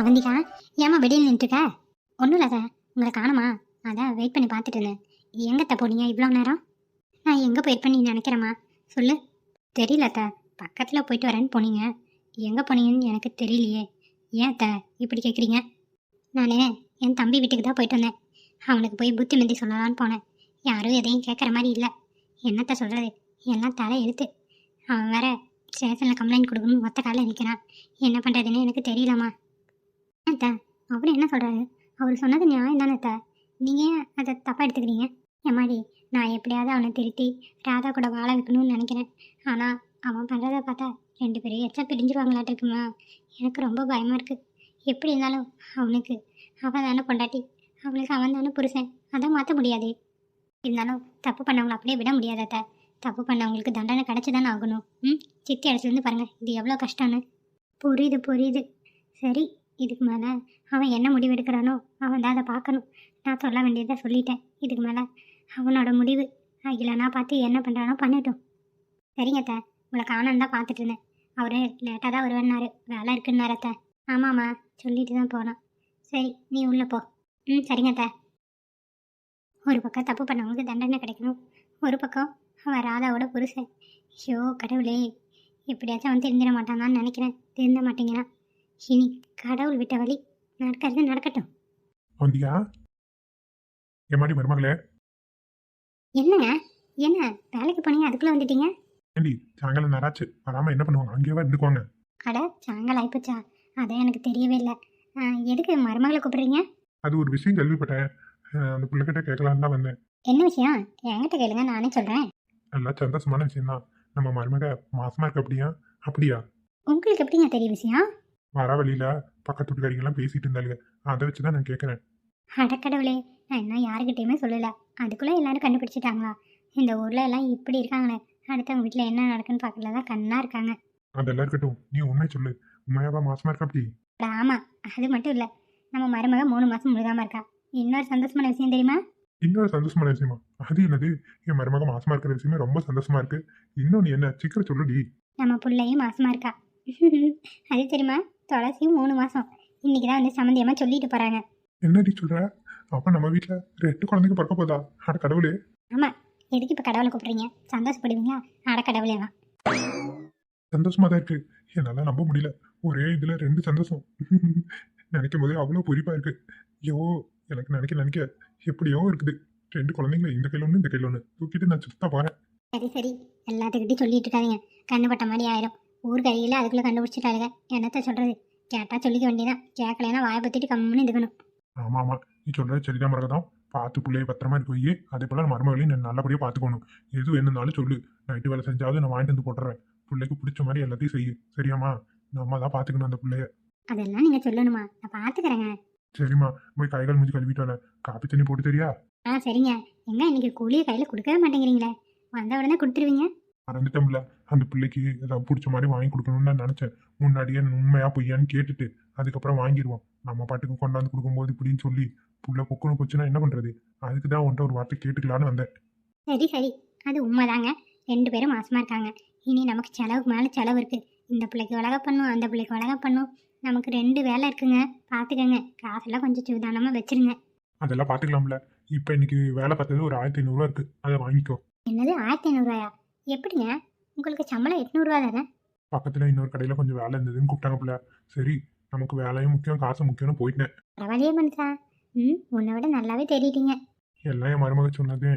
அவந்திகா, ஏமா வெளியில் நின்றுருக்க? ஒன்றும் இல்லை சார், உங்களை காணுமா? அதான் வெயிட் பண்ணி பார்த்துட்டு இருந்தேன். எங்கத்த போனீங்க இவ்வளோ நேரம்? நான் எங்கே போயிருப்பேன் நீ நினைக்கிறேம்மா? சொல்லு. தெரியல அத்த, பக்கத்தில் போயிட்டு வரேன்னு போனீங்க. எங்கே போனீங்கன்னு எனக்கு தெரியலையே. ஏன் அத்த இப்படி கேட்குறீங்க? நான் என் தம்பி வீட்டுக்கு தான் போயிட்டு வந்தேன். அவனுக்கு போய் புத்தி மந்தி சொல்லலான்னு போனேன். யாரும் எதையும் கேட்குற மாதிரி இல்லை. என்னத்த சொல்கிறது, எல்லாம் தலை எழுத்து. அவன் வேற ஸ்டேஷனில் கம்ப்ளைண்ட் கொடுக்கணும்னு ஒத்த காலில் நிற்கிறான். என்ன பண்ணுறதுன்னு எனக்கு தெரியலம்மா. அத்தா, அவர் என்ன சொல்கிறாரு? அவர் சொன்னது நியாயம் தானே அத்தா, நீங்கள் ஏன் அதை தப்பாக எடுத்துக்கிறீங்க? எம்மாடி, நான் எப்படியாவது அவனை திருத்தி ராதா கூட வாழ வைக்கணும்னு நினைக்கிறேன். ஆனால் அவன் பண்ணுறதை பார்த்தா 2 பேரும் எச்சா பிரிஞ்சிருவாங்களாட்டு இருக்குமா? எனக்கு ரொம்ப பயமாக இருக்குது. எப்படி இருந்தாலும் அவனுக்கு அவன் தானே பொண்டாட்டி, அவனுக்கு அவன் தானே புருஷன். அதான் மாற்ற முடியாது. இருந்தாலும் தப்பு பண்ணவங்களை அப்படியே விட முடியாது அத்தை. தப்பு பண்ணவங்களுக்கு தண்டனை கிடச்சி தானே ஆகணும். சித்தி அடிச்சிருந்து பாருங்கள், இது எவ்வளோ கஷ்டம்னு. புரியுது புரியுது. சரி, இதுக்கு மேலே அவன் என்ன முடிவு எடுக்கிறானோ அவன் தான் அதை பார்க்கணும். நான் சொல்ல வேண்டியதை சொல்லிட்டேன். இதுக்கு மேலே அவனோட முடிவு. இல்லைனா பார்த்து என்ன பண்ணுறானோ பண்ணட்டும். சரிங்க அத்தை, உங்களை காணான்னு தான் பார்த்துட்டு இருந்தேன். அவர் லேட்டாக தான் வருவேன்னாரு, வேலை இருக்குன்னாரு அத்தை. ஆமாம்மா, சொல்லிட்டு தான் போனான். சரி, நீ உள்ளே போ. சரிங்க அத்தை. ஒரு பக்கம் தப்பு பண்ணவங்களுக்கு தண்டனை கிடைக்கணும், ஒரு பக்கம் அவன் ராதாவோட புருஷன். ஐயோ கடவுளே, எப்படியாச்சும் அவன் தெரிஞ்சிட மாட்டானான்னு நினைக்கிறேன். தெரிஞ்ச மாட்டேங்கிறான். இனி கடவுள் விட்ட வழி நடக்கிறது நடக்கட்டும். வந்தியா? எம்மாடி மருமகளே? என்னங்க, என்ன வேலைக்கு போனீங்க அதுக்குள்ளே வந்துட்டீங்க? ஏண்டி, சாயங்காலம் நேராச்சு, வராமல் என்ன பண்ணுவாங்க? அங்கேயே இருந்துக்குவாங்க. அட, சாயங்காலம் ஆயிப்போச்சா? அதான் எனக்கு தெரியவே இல்லை. எதுக்கு மருமகளை கூப்பிடுறீங்க? அது ஒரு விஷயம் கேள்விப்பட்டேன், அந்த பிள்ளைகிட்ட கேட்கலான்னு தான் வந்தேன். என்ன விஷயம்? என்கிட்ட கேளுங்க, நானே சொல்கிறேன். நல்லா சந்தோஷமான விஷயம் தான். நம்ம மருமக மாசமா இருக்க. அப்படியா? உங்களுக்கு எப்படிங்க தெரியும் விஷயம்? வர வழியில பக்கத்து வீட்டுக்காரிங்கெல்லாம் பேசிட்டு இருந்தாளுங்க, அதை வச்சு தான் நான் கேட்குறேன். அடக்கடவுளே, நான் இன்னும் யாருக்கிட்டையுமே சொல்லலை. அதுக்குள்ளே எல்லாரும் கண்டுபிடிச்சிட்டாங்களா? இந்த ஊரில் எல்லாம் இப்படி இருக்காங்களே, அடுத்தவங்க வீட்டில் என்ன நடக்குன்னு பார்க்கல தான் கண்ணாக இருக்காங்க. அதெல்லாம் இருக்கட்டும், நீ உண்மையை சொல்லு. உண்மையாவா மாசமா இருக்க? அப்படி? ஆமாம், அது மட்டும் இல்லை, நம்ம மருமக 3 மாதம் முழுகாமல் இருக்கா. இன்னொரு சந்தோஷமான விஷயம் தெரியுமா? இன்னொரு சந்தோஷமான விஷயமா? அது என்னது? என் மருமக மாசமா இருக்கிற விஷயமே ரொம்ப சந்தோஷமா இருக்கு. இன்னொன்னு என்ன? சீக்கிரம் சொல்லுடி. நம்ம பிள்ளையும் மாசமாக இருக்கா. அது தெரியுமா? துளசியும் 3 மாதம். இன்னைக்கு தான் வந்து சம்மந்தியமாக சொல்லிட்டு போகிறாங்க. என்னடி சொல்ற? அப்ப நம்ம வீட்டுல 2 குழந்தைங்க பிறக்க போதா? அட கடவுளே. ஆமாம், எதுக்கு இப்போ கடவுளை கூப்பிட்றீங்க? சந்தோஷப்படுவீங்களா? அட கடவுளேவா. சந்தோஷமா தான் இருக்கு. என்னால நம்ப முடியல. ஒரே இதுல 2 சந்தோஷம். நினைக்கும் போதே அவ்வளோ பொறிப்பா இருக்கு. ஐயோ, எனக்கு நினைக்க எப்படியோ இருக்குது. 2 குழந்தைங்கள இந்த கையில ஒன்று இந்த கையில ஒன்று தூக்கிட்டு நான் சுத்தா போறேன். சரி சரி, எல்லாத்துக்கிட்டையும் சொல்லிட்டு இருக்காதீங்க. கண்ணுப்பட்ட மாதிரி ஆயிரும். ஊர் கையில் அதுக்குள்ளே கண்டுபிடிச்சிட்டாளுங்க. என்னத்த சொல்கிறது? கேட்டால் சொல்லிக்க வேண்டியதான். கேட்கலைன்னா வாயை பற்றிட்டு கம்முன்னு இருக்கணும். ஆமா ஆமா, நீ சொல்றது சரிதான் மரகதம். பார்த்து பிள்ளைய பத்திரமா இருக்க வையே. அதே போல மருமகளையும் நான் நல்லபடியா பார்த்துக்கணும். எது வேணும்னாலும் சொல்லு. நைட்டு வேலை செஞ்சாவது நான் வாங்கிட்டு வந்து போட்டுறேன். பிள்ளைக்கு பிடிச்ச மாதிரி எல்லாத்தையும் செய்யு. சரியாம்மா? நம்ம தான் பார்த்துக்கணும் அந்த பிள்ளைய. அதெல்லாம் நீங்கள் சொல்லணுமா? நான் பார்த்துக்கிறேங்க. சரிம்மா, போய் கைகால் மூஞ்சி கழுவிட்டு வரேன். காப்பி தண்ணி போட்டு தெரியா? சரிங்க. எங்க இன்னைக்கு கூலியை கையில் கொடுக்கவே மாட்டேங்கிறீங்களே. வந்த உடனே கொடுத்துருவீங்க. மறந்துட்டோம்ல, அந்த பிள்ளைக்கு ஏதாவது பிடிச்ச மாதிரி வாங்கி கொடுக்கணும்னு நான் நினைச்சேன். முன்னாடியே உண்மையா பொய்யான்னு கேட்டுட்டு அதுக்கப்புறம் வாங்கிடுவோம். நம்ம பாட்டுக்கு கொண்டாந்து கொடுக்கும்போது இப்படின்னு சொல்லி புள்ள பொக்குன்னு போச்சுன்னா என்ன பண்றது? அதுக்கு தான் உன்ட்ட ஒரு வார்த்தை கேட்டுக்கலான்னு வந்தேன். சரி சரி, அது உண்மைதாங்க. 2 பேரும் மாசமா இருக்காங்க. இனி நமக்கு செலவுக்கு மேலே செலவு இருக்கு. இந்த பிள்ளைக்கு வளக பண்ணும், அந்த பிள்ளைக்கு வளக பண்ணும். நமக்கு 2 வேலை இருக்குங்க. பார்த்துக்கங்க. காசெல்லாம் கொஞ்சம் சூதானமாக வச்சிருங்க. அதெல்லாம் பார்த்துக்கலாம்ல. இப்போ இன்னைக்கு வேலை பார்த்தது ஒரு 1500 இருக்கு, அதை வாங்கிக்கோ. என்னது 1500 ரூபாயா? எப்படிங்க? உங்களுக்கு சம்பளம் 800 ரூபா தானே? பக்கத்துல இன்னொரு கடையில கொஞ்சம் வேலை இருந்ததுன்னு கூப்பிட்டாங்க பிள்ளை. சரி, நமக்கு வேலையும் முக்கியம் காசு முக்கியம்னு போயிட்டேன். பரவாயில்லையே மனுஷா. உன்னை விட நல்லாவே தெரியுறீங்க. எல்லாம் என் மருமக சொன்னது.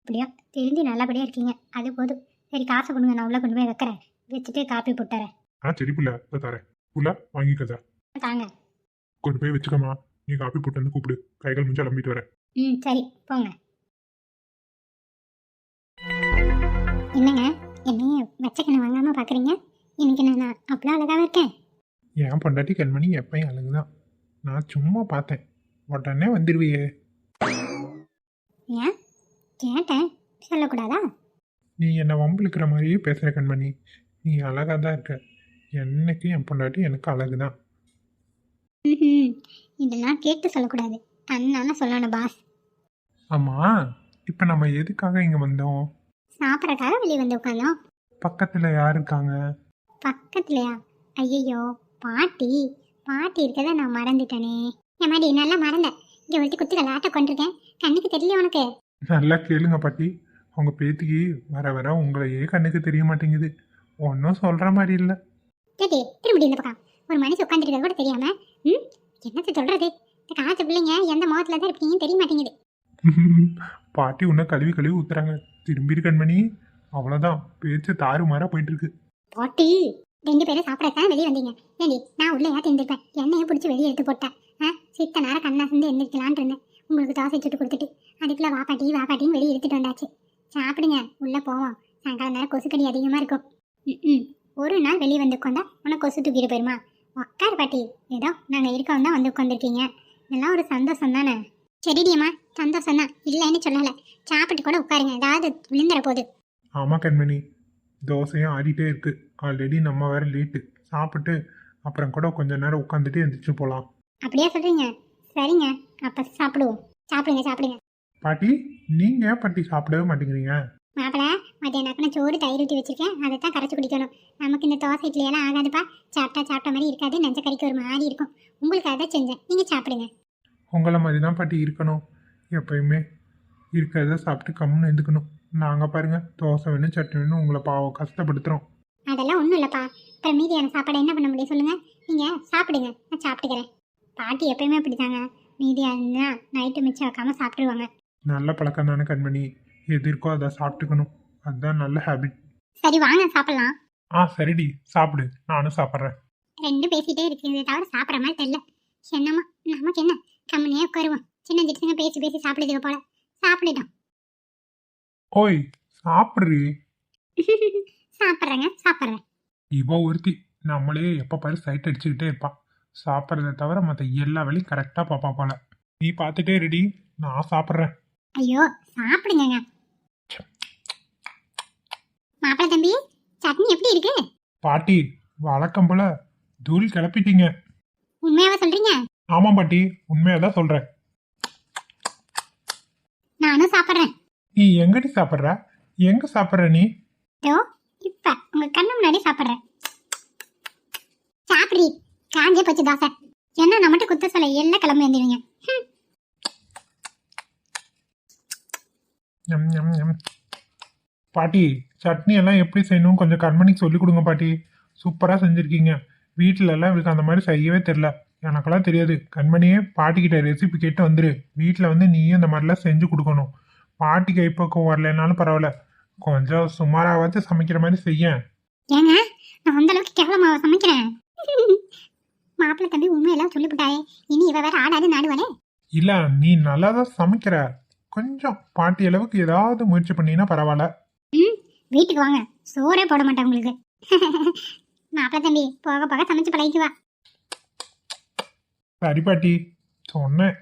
அப்படியா? தெரிஞ்சு நல்லபடியா இருக்கீங்க, அது போதும். சரி, காசை கொடுங்க, நான் உள்ள கொண்டு போய் வைக்கிறேன். வச்சுட்டு காப்பி போட்டுறேன். சரி புள்ள, தரேன். புள்ள வாங்கிக்கதா. தாங்க. கொண்டு போய் வச்சுக்கமா. நீ காப்பி போட்டு வந்து கூப்பிடு. கைகள் முடிஞ்சு கிளம்பிட்டு வரேன். சரி, போங்க. என்னங்க, என்னைய வச்சக்கண்ணு வாங்காம பாக்குறீங்க? இன்னைக்கு நான் அவ்வளோ அழகாக இருக்கேன். என் பொண்டாட்டி கண்மணி எப்பயும் அழகுதான். நான் சும்மா பார்த்தேன், உடனே வந்துடுவியே. ஏன் கேட்டேன், சொல்லக்கூடாதா? நீ என்னை வம்பிழுக்கிற மாதிரியே பேசுகிற கண்மணி. நீ அழகாக தான் இருக்க. என்னைக்கு என் பொண்டாட்டி எனக்கு அழகுதான். இதெல்லாம் கேட்டு சொல்லக்கூடாது, அண்ணான சொல்லணும் பாஸ். ஆமாம், இப்போ நம்ம எதுக்காக இங்கே வந்தோம்? சாப்பிட்றக்காக வெளியே வந்து உட்காந்தோம். பக்கத்தில் யார் இருக்காங்க? பக்கத்துலையா? ஐயோ, பாட்டி. பாட்டி இருக்கதை நான் மறந்துட்டேனே. என் மாதிரி நல்லா மறந்தேன். இங்கே ஒருத்தி குத்துக்கள் ஆட்ட கொண்டிருக்கேன். கண்ணுக்கு தெரியல உனக்கு? நல்லா கேளுங்க பாட்டி. உங்க பேத்திக்கு வர வர உங்களையே கண்ணுக்கு தெரிய மாட்டேங்குது. ஒன்றும் சொல்ற மாதிரி இல்லை. கேட்டி திரும்பி இந்த பக்கம். ஒரு மனுஷன் உட்காந்துருக்க கூட தெரியாம என்னத்தை சொல்றது? இந்த காலத்து பிள்ளைங்க எந்த முகத்துல தான் இருப்பீங்கன்னு தெரிய மாட்டேங்குது. பாட்டி உன்னை கழுவி கழுவி ஊத்துறாங்க. திரும்பி கண்மணி. அவ்வளோதான், பேச்சு தாறுமாறா போயிட்டு இருக்கு. பாட்டி 2 பேரும் சாப்பிடத்தான் வெளியே வந்தீங்க. ஏண்டி நான் உள்ள ஏன் தெரிஞ்சிருப்பேன். என்னையும் பிடிச்சி வெளியே எடுத்து போட்டேன். சித்த நேரம் கண்ணா சேர்ந்து எந்திரிக்கலான் இருந்தேன். உங்களுக்கு தோசை சுட்டு கொடுத்துட்டு அதுக்குள்ள வாப்பாட்டின்னு வெளியே எடுத்துட்டு வந்தாச்சு. சாப்பிடுங்க, உள்ள போவோம். சாயங்காலம் நேரம் கொசுக்கடி அதிகமா இருக்கும். ஒரு நாள் வெளியே வந்து உட்காந்தா உனக்கு கொசு தூக்கிட்டு போயிருமா? உட்காரு பாட்டி. ஏதோ நாங்க இருக்கோம் தான் வந்து உட்காந்துருக்கீங்க. இதெல்லாம் ஒரு சந்தோஷம் தானே. சரிடியம்மா, சந்தோஷம் தான், இல்லைன்னு சொல்லலை. சாப்பிட்டு கூட உட்காருங்க, ஏதாவது விழுந்துற போகுது. ஆமா கண்மணி, தோசையும் ஆடிட்டே இருக்கு. ஆல்ரெடி நம்ம வேற லேட்டு. சாப்பிட்டு அப்புறம் கூட கொஞ்ச நேரம் உட்காந்துட்டு எந்திரிச்சு போகலாம். அப்படியே சொல்றீங்க? சரிங்க, அப்ப சாப்பிடுவோம். சாப்பிடுங்க சாப்பிடுங்க. பாட்டி, நீங்க ஏன் பாட்டி சாப்பிடவே மாட்டேங்கிறீங்க? மாப்பிள, மத்தியானம் சோறு தயிர் ஊற்றி வச்சிருக்கேன். அதை தான் கரைச்சி குடிக்கணும். நமக்கு இந்த தோசை இட்லி எல்லாம் ஆகாதுப்பா. சாப்பிட்ட மாதிரி இருக்காது. நெஞ்ச கறிக்கு ஒரு மாதிரி இருக்கும். உங்களுக்கு அதை செஞ்சேன், நீங்க சாப்பிடுங்க. உங்களை மாதிரி தான் பாட்டி இருக்கணும். எப்பயுமே இருக்கிறத சாப்பிட்டு கம்முன்னு எழுந்துக்கணும். நாங்கள் பாருங்க, தோசை வேணும் சட்னி வேணும் உங்களை பாவம் கஷ்டப்படுத்துகிறோம். அதெல்லாம் ஒன்றும் இல்லைப்பா. அப்புறம் மீதியான சாப்பாடு என்ன பண்ண முடியும் சொல்லுங்க? நீங்கள் சாப்பிடுங்க, நான் சாப்பிட்டுக்கிறேன். பாட்டி எப்பயுமே அப்படித்தாங்க. மீதியான நைட்டு மிச்சம் வைக்காம சாப்பிட்டுருவாங்க. நல்ல பழக்கம் தானே கண்மணி. எது இருக்கோ அதை சாப்பிட்டுக்கணும். அதுதான் நல்ல ஹேபிட். சரி வாங்க சாப்பிடலாம். சரிடி, சாப்பிடு. நானும் சாப்பிட்றேன். 2 பேசிட்டே இருக்கீங்க தவிர சாப்பிட்ற மாதிரி தெரியல. என்னம்மா, நமக்கு என்ன, கம்முனே உட்காருவோம். சின்ன சிட்டுங்க பேசி சாப்பிடுதுங்க போல. சாப்பிடுட்டோம். ஓய், சாப்பிட்றி. சாப்பிட்றேன். இவ ஒருத்தி நம்மளே எப்போ பாரு சைட் அடிச்சுக்கிட்டே இருப்பா. சாப்பிட்றத தவிர மற்ற எல்லா வேலையும் கரெக்டாக பாப்பா போல. நீ பார்த்துட்டே ரெடி, நான் சாப்பிட்றேன். ஐயோ சாப்பிடுங்க. மாப்பிள தம்பி, சட்னி எப்படி இருக்கு? பாட்டி, வழக்கம் போல தூள் கிளப்பிட்டீங்க. உண்மையாவா சொல்றீங்க? ஆமாம் பாட்டி, உண்மையாதான் சொல்றேன். நானும் சாப்பிட்றேன். நீ எங்கடி சாப்பிட்ற? எங்க சாப்பிட்ற நீ? இப்ப உங்க கண்ணு முன்னாடி சாப்பிட்றேன். சாப்பிடி. காஞ்சே போச்சு தோசை. என்ன நான் மட்டும் குத்த சொல்ல எல்லாம் கிளம்பி வந்துடுவீங்க. பாட்டி, சட்னி எல்லாம் எப்படி செய்யணும் கொஞ்சம் கண்மணிக்கு சொல்லி கொடுங்க பாட்டி. சூப்பரா செஞ்சிருக்கீங்க. வீட்டுல எல்லாம் இவருக்கு அந்த மாதிரி செய்யவே தெரியல. எனக்கெல்லாம் தெரியாது. கண்மணியே பாட்டிக்கிட்ட ரெசிபி கேட்டு வந்துரு. வீட்டில் வந்து நீயும் இந்த மாதிரிலாம் செஞ்சு கொடுக்கணும். பாட்டி கைப்பக்கம் வரலனாலும் பரவாயில்ல, கொஞ்சம் சுமாராவது சமைக்கிற மாதிரி செய்ய. ஏங்க, நான் அந்த அளவுக்கு கேவலமா சமைக்கிறேன்? மாப்பிள்ள தம்பி உண்மையெல்லாம் சொல்லிவிட்டாயே. இனி இவ வேற ஆடாது நாடுவானே. இல்ல, நீ நல்லா தான் சமைக்கிற. கொஞ்சம் பாட்டி அளவுக்கு ஏதாவது முயற்சி பண்ணீங்கன்னா பரவாயில்ல. வீட்டுக்கு வாங்க, சோறே போட மாட்டேன் உங்களுக்கு. மாப்பிள்ள தம்பி போக போக சமைச்சு பழகிக்குவா. சரி பாட்டி, சொன்னேன்.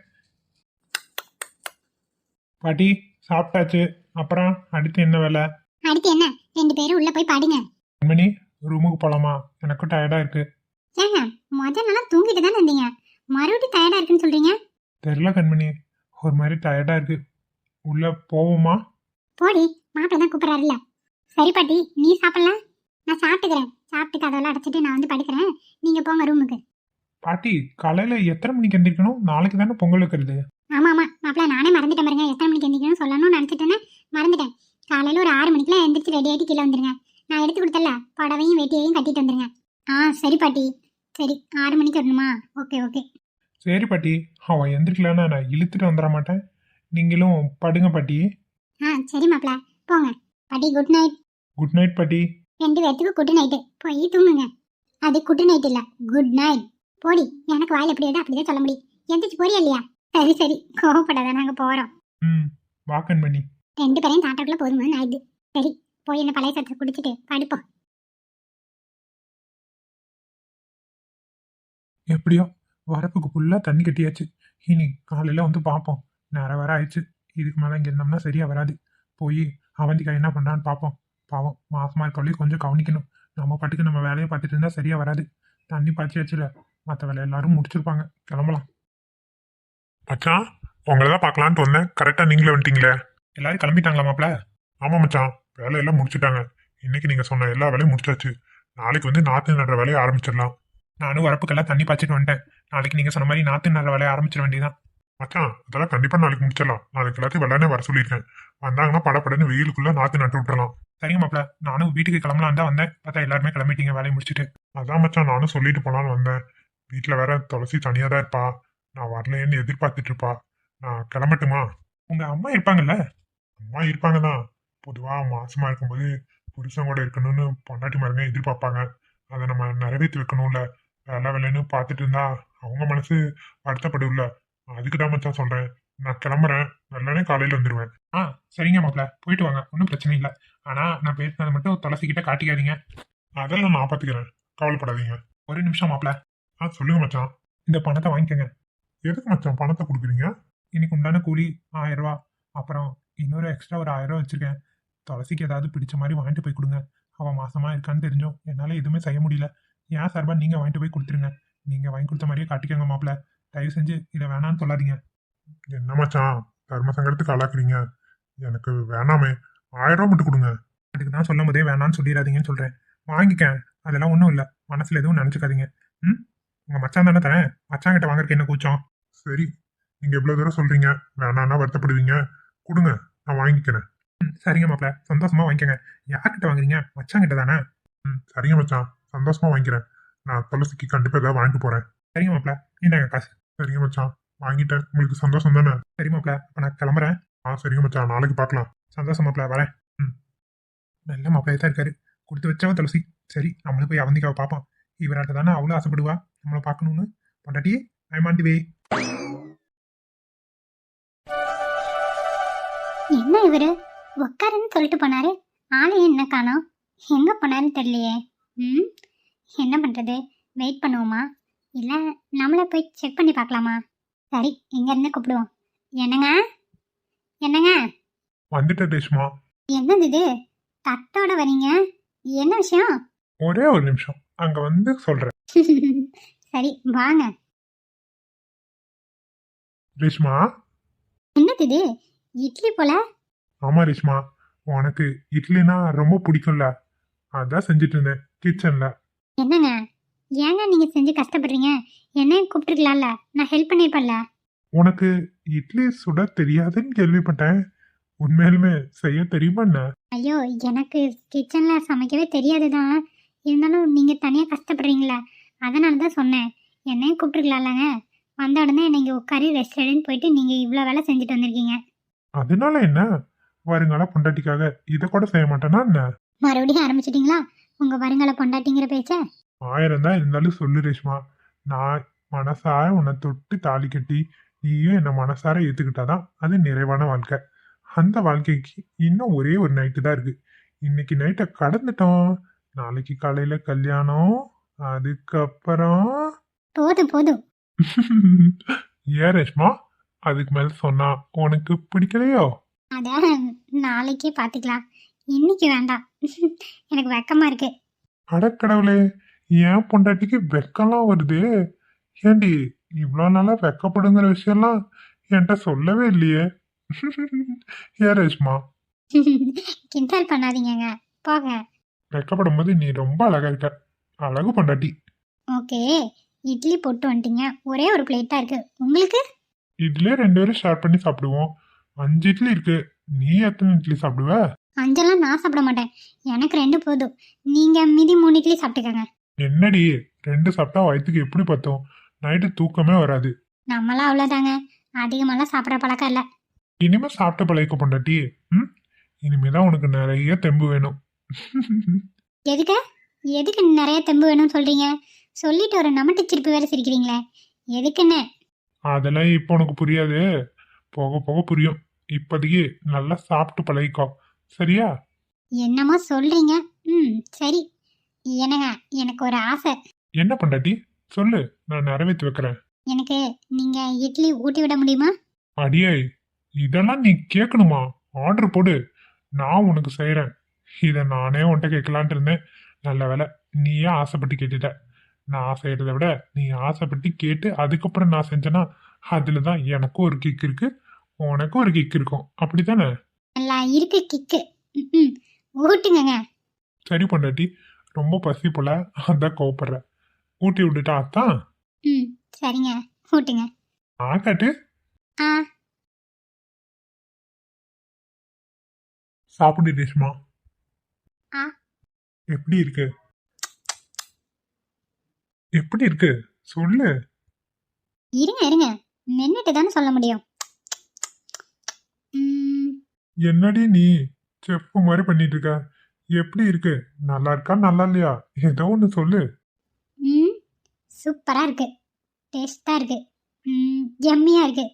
பாட்டி சாப்பிட்டாச்சு. அப்புறம் அடுத்து என்ன வேலை? அடுத்து என்ன, 2 பேரும் உள்ள போய் பாடுங்க. கண்மணி, ரூமுக்கு போலாமா? எனக்கும் டயர்டா இருக்கு. ஏங்க, முதல் நாளா தூங்கிட்டு தானே இருந்தீங்க, மறுபடியும் டயர்டா இருக்குன்னு சொல்றீங்க? தெரியல கண்மணி, ஒரு மாதிரி டயர்டா இருக்கு. உள்ள போவோமா? போடி, மாப்பிள்ள தான் கூப்பிடறாருல்ல. சரி பாட்டி, நீ சாப்பிடலாம், நான் சாப்பிட்டுக்கிறேன். சாப்பிட்டு கதவெல்லாம் அடைச்சிட்டு நான் வந்து படுக்கிறேன். நீங்க போங்க ரூமுக்கு. பாட்டி, காலையில எத்தனை மணிக்கு எந்திரிக்கணும்? நாளைக்கு தானே பொங்கல் வைக்கிறது. ஆமா மாப்பிள்ள, நானே மறந்துட்டேன் பாருங்க. எத்தனை மணிக்கு எந்திரிக்கணும்னு சொல்லணும்னு நினைச்சிட்டேன்னு மறந்துட்டேன். காலையில ஒரு 6 மணிக்கெல்லாம் எந்திரிச்சு ரெடி ஆகிட்டு கீழே வந்துருங்க. நான் எடுத்து கொடுத்தல புடவையும் வேட்டியையும் கட்டிட்டு வந்துருங்க. சரி பாட்டி. சரி, 6 மணிக்கு வரணுமா? ஓகே. சரி பாட்டி, அவன் எந்திரிக்கலன்னா நான் இழுத்துட்டு வந்துட மாட்டேன். நீங்களும் படுங்க பாட்டி. சரி மாப்பிள்ள, போங்க. பாட்டி குட் நைட். குட் நைட் பாட்டி. 2 பேர்த்துக்கு குட் நைட்டு. போய் தூங்குங்க. அது குட் நைட் இல்ல, குட் நைட். போடி, எனக்கு வாயில் எப்படி வருது அப்படிதான் சொல்ல முடியும். எந்திரிச்சு போறியா இல்லையா? சரி கோவப்படாத, நாங்க போறோம். வாக்கன் பண்ணி 2 பேரையும் தாட்டாக்குள்ள போதுமான்னு ஆயிடுது. சரி, போய் என்ன பழைய சட்டை குடிச்சிட்டு படுப்போம். எப்படியோ வரப்புக்கு ஃபுல்லா தண்ணி கட்டியாச்சு. இனி காலையில வந்து பார்ப்போம். நேரம் வர ஆயிடுச்சு. இதுக்கு மேல இங்க இருந்தோம்னா சரியா வராது. போய் அவந்திக்கா என்ன பண்றான்னு பார்ப்போம். பாவம், மாசமா இருக்கவளே கொஞ்சம் கவனிக்கணும். நம்ம பாட்டுக்கு நம்ம வேலையை பார்த்துட்டு இருந்தா சரியா வராது. தண்ணி பாய்ச்சியாச்சுல, மற்ற வேலை எல்லாரும் முடிச்சிருப்பாங்க. கிளம்பலாம். மச்சான், உங்களை தான் பார்க்கலான்ட்டு வந்தேன். கரெக்டா நீங்களே வந்துட்டீங்களே. எல்லாரும் கிளம்பிட்டாங்களா மாப்ள? ஆமா மச்சான், வேலையெல்லாம் முடிச்சுட்டாங்க. இன்னைக்கு நீங்க சொன்ன எல்லா வேலையும் முடிச்சாச்சு. நாளைக்கு வந்து நாத்து நடுற வேலையை ஆரம்பிச்சிடலாம். நானும் வரப்புக்கெல்லாம் தண்ணி பாய்ச்சிட்டு வந்துட்டேன். நாளைக்கு நீங்க சொன்ன மாதிரி நாத்து நடுற வேலையை ஆரம்பிச்சிட வேண்டியதான். மச்சான் அதெல்லாம் கண்டிப்பா நாளைக்கு முடிச்சிடலாம். நாளைக்கு எல்லாத்தையும் வெள்ளனே வர சொல்லியிருக்கேன். வந்தாங்கன்னா படப்படன்னு வெயிலுக்குள்ள நாத்து நட்டு விட்டுறலாம். சரிங்க மாப்பிள, நானும் வீட்டுக்கு கிளம்பலாம் தான் வந்தேன். பார்த்தா எல்லாருமே கிளம்பிட்டீங்க வேலையை முடிச்சுட்டு. அதான் மச்சான் நானும் சொல்லிட்டு போனாலும் வந்தேன். வீட்டுல வேற துளசி தனியா தான் இருப்பா. நான் வரலையேன்னு எதிர்பார்த்துட்டு இருப்பா. நான் கிளம்பட்டுமா? உங்க அம்மா இருப்பாங்கல்ல? அம்மா இருப்பாங்க தான். பொதுவா மாசமா இருக்கும்போது புருஷன் கூட இருக்கணும்னு பொண்டாட்டி மாருங்க எதிர்பார்ப்பாங்க. அதை நம்ம நிறைவேற்றி வைக்கணும்ல. வேலை வேலைன்னு பார்த்துட்டு இருந்தா அவங்க மனசு வருத்தப்படும்ல. அதுக்கு தான் மச்சான் சொல்றேன். நான் கிளம்புறேன். வெள்ளனே காலையில வந்துடுவேன். ஆ சரிங்க மாப்பிள, போயிட்டு வாங்க, ஒன்றும் பிரச்சனை இல்லை. ஆனா நான் பேசினதை மட்டும் துளசிக்கிட்ட காட்டிக்காதீங்க. அதெல்லாம் நான் பாத்துக்கிறேன். கவலைப்படாதீங்க. ஒரு நிமிஷம் மாப்பிள, சொல்லுங்க மச்சான். இந்த பணத்தை வாங்கிக்கோங்க. எதுக்கு மச்சான் பணத்தை கொடுக்குறீங்க? இன்னைக்கு உண்டான கூலி 1000 ரூபா. அப்புறம் இன்னொரு எக்ஸ்ட்ரா ஒரு 1000 ரூபா வச்சிருக்கேன். துளசிக்கு ஏதாவது பிடிச்ச மாதிரி வாங்கிட்டு போய் கொடுங்க. அவன் மாசமா இருக்கான்னு தெரிஞ்சோம் என்னால எதுவுமே செய்ய முடியல. ஏன் சார்பா நீங்க வாங்கிட்டு போய் கொடுத்துருங்க. நீங்க வாங்கி கொடுத்த மாதிரியே காட்டிக்கோங்க மாப்பிள. தயவு செஞ்சு இதை வேணான்னு சொல்லாதீங்க. என்ன மச்சான் தர்ம சங்கடத்துக்கு ஆளாக்குறீங்க? எனக்கு வேணாமே. 1000 ரூபா மட்டும் கொடுங்க. அதுக்கு தான் சொல்லும் போதே வேணான்னு சொல்லிடாதீங்கன்னு சொல்றேன். வாங்கிக்கேன், அதெல்லாம் ஒன்றும் இல்லை. மனசுல எதுவும் நினைச்சுக்காதீங்க. ம், உங்க மச்சான் தானே தரேன். மச்சான் கிட்ட வாங்குறதுக்கு என்ன கூச்சம்? சரி, நீங்க எவ்வளவு தூரம் சொல்றீங்க. வேணான்னா வருத்தப்படுவீங்க. கொடுங்க, நான் வாங்கிக்கிறேன். சரிங்க மாப்பிள, சந்தோஷமா வாங்கிக்கோங்க. யார்கிட்ட வாங்குறீங்க? மச்சான் கிட்ட தானே? சரிங்க மச்சான், சந்தோஷமா வாங்கிக்கிறேன். நான் துளசிக்கு கண்டிப்பா ஏதாவது வாங்கிட்டு போறேன். சரிங்க மாப்பிள, இந்தாங்க காசு. சரிங்க மச்சான், வாங்கிட்டேன். உங்களுக்கு சந்தோஷம் தானே? சரி மாப்பிள, அப்ப நான் கிளம்புறேன். சரிங்க மச்சான், நாளைக்கு பார்க்கலாம். சந்தோஷம் மாப்பிள, வரேன். நல்ல மாப்பிளையா தான் இருக்காரு. கொடுத்து வச்சவ துளசி. சரி, நம்மளும் போய் அவந்திக்காவை பார்ப்போம். இவராட்ட தானே அவ்வளோ ஆசைப்படுவா நம்மளை பார்க்கணும்னு. பொண்டாட்டி, ஐ மாண்டி வே. என்ன இவரு உக்காருன்னு சொல்லிட்டு போனாரு. ஆளையும் என்ன காணோம். எங்க போனாருன்னு தெரியலையே. ம், என்ன பண்றது? வெயிட் பண்ணுவோமா இல்ல நம்மளே போய் செக் பண்ணி பார்க்கலாமா? சரி, இங்க இருந்து கூப்பிடுவோம். என்னங்க, என்னங்க? வந்துட்டேன் ரேஷ்மா. என்னது இது? தட்டோட வரீங்க, என்ன விஷயம்? ஒரே ஒரு நிமிஷம், அங்க வந்து சொல்றேன். சரி வாங்க. ரேஷ்மா. என்னது இது? இட்லி போல. ஆமா ரேஷ்மா, உனக்கு இட்லினா ரொம்ப பிடிக்கும்ல. அதான் செஞ்சுட்டு இருந்தேன் கிச்சன்ல. என்னங்க, ஏங்க நீங்க செஞ்சு கஷ்டப்படுறீங்க? என்னையும் கூப்பிட்டுருக்கலாம்ல, நான் ஹெல்ப் பண்ணிருப்பேன்ல. உனக்கு இட்லி சுட தெரியாதுன்னு கேள்விப்பட்டேன். உண்மையிலுமே செய்ய தெரியுமா என்ன? ஐயோ, எனக்கு கிச்சன்ல சமைக்கவே தெரியாதுதான். இருந்தாலும் நீங்க தனியா கஷ்டப்படுறீங்களே, அதனால தான் சொன்னேன். என்னையும் கூப்பிட்டுருக்கலாம்லங்க. வந்த உடனே நீங்க உட்காரி ரெஸ்டாரண்ட் போயிட்டு நீங்க இவ்வளோ வேலை செஞ்சுட்டு வந்திருக்கீங்க. அதனால என்ன? வருங்கால பொண்டாட்டிக்காக இதை கூட செய்ய மாட்டேனா என்ன? மறுபடியும் ஆரம்பிச்சிட்டீங்களா உங்க வருங்கால பொண்டாட்டிங்கிற பேச்ச? 1000 தான் இருந்தாலும் சொல்லு ரேஷ்மா. நான் மனசார உன்னை தொட்டு தாலி கட்டி நீயும் என்ன மனசார ஏத்துக்கிட்டாதான் அது நிறைவான வாழ்க்கை. அந்த வாழ்க்கைக்கு இன்னும் ஒரே ஒரு நைட்டு தான் இருக்கு. இன்னைக்கு நைட்டை கடந்துட்டோம். நாளைக்கு காலையில கல்யாணம். அதுக்கப்புறம் போதும் போதும். ஏன் ரேஷ்மா, அதுக்கு மேல சொன்னா உனக்கு பிடிக்கலையோ? அத நாளைக்கே பாத்துக்கலாம், இன்னைக்கு வேண்டாம். எனக்கு வெக்கமா இருக்கு. அடக்கடவுளே, ஏன் பொண்டாட்டிக்கு வெக்கம்லாம் வருது? ஏண்டி இவ்வளோ நாளா வெக்கப்படுங்கிற விஷயம்லாம் என்கிட்ட சொல்லவே இல்லையே. ஏன் ரேஷ்மா? கிண்டல் பண்ணாதீங்கங்க, போங்க. வெக்கப்படும் போது நீ ரொம்ப அழகா இருக்க. அழகு பொண்டாட்டி. ஓகே, இட்லி போட்டு வந்துட்டீங்க. ஒரே ஒரு பிளேட் தான் இருக்கு உங்களுக்கு. இதுலயே 2 பேரும் ஷேர் பண்ணி சாப்பிடுவோம். 5 இட்லி இருக்கு. நீ எத்தனை இட்லி சாப்பிடுவ? 5 நான் சாப்பிட மாட்டேன், எனக்கு 2 போதும். நீங்க மீதி 3 இட்லி சாப்பிட்டுக்கங்க. என்னடி 2 சாப்பிட்டா வயிற்றுக்கு எப்படி பத்தும்? நைட்டு தூக்கமே வராது. நம்மளாம் அவ்வளோதாங்க, அதிகமாலாம் சாப்பிட்ற பழக்கம் இல்லை. இனிமே சாப்பிட்ட பழக்க பொண்டாட்டி. இனிமேதான் உனக்கு நிறைய தெம்பு வேணும். எதுக்கு எதுக்கு நிறைய தெம்பு வேணும்னு சொல்றீங்க? சொல்லிட்டு ஒரு நமட்டு சிரிப்பு வேற சிரிக்கிறீங்களே, எதுக்குன்னு? அதெல்லாம் இப்போ உனக்கு புரியாது. போக போக புரியும். இப்போதைக்கு நல்லா சாப்பிட்டு பழகிக்கோ, சரியா? என்னமோ சொல்றீங்க. சரி. என்னங்க, எனக்கு ஒரு ஆசை. என்ன பொண்டாட்டி சொல்லு, நான் நிறைவேற்றி வைக்கிறேன். எனக்கு நீங்க இட்லி ஊட்டி விட முடியுமா? அடியே, இதெல்லாம் நீ கேட்கணுமா? ஆர்டர் போடு, நான் உனக்கு செய்கிறேன். இதை நானே உன்கிட்ட கேட்கலான்ட்டு இருந்தேன். நல்ல வேலை நீயே ஆசைப்பட்டு கேட்டுட்ட. நான் செய்கிறத விட நீ ஆசைப்பட்டு கேட்டு அதுக்கப்புறம் நான் செஞ்சேன்னா அதில் தான் எனக்கும் ஒரு கிக் இருக்கு, உனக்கும் ஒரு கிக் இருக்கும். அப்படி தானே? நல்லா இருக்கு கிக்கு. ஊட்டுங்க. சரி பொண்டாட்டி, ரொம்ப பசி போல, அதான் கோவப்படுற. ஊட்டி விட்டுட்டா அத்தான். ம் சரிங்க, ஊட்டுங்க. ஆக்காட்டு ஆ சாப்பிடு ரேஷ்மா. ஆ எப்படி இருக்கு? எப்படி இருக்கு சொல்லு. இருங்க இருங்க, மென்னுட்டு தானே சொல்ல முடியும். ம், என்னடி நீ செஃப் மாதிரி பண்ணிட்டு இருக்க? எப்படி இருக்கு? நல்லா இருக்கா நல்லா இல்லையா? ஏதோ ஒன்று சொல்லு. ம் சூப்பராக இருக்கு, டேஸ்ட்டாக இருக்கு, எம்மியாக இருக்கு.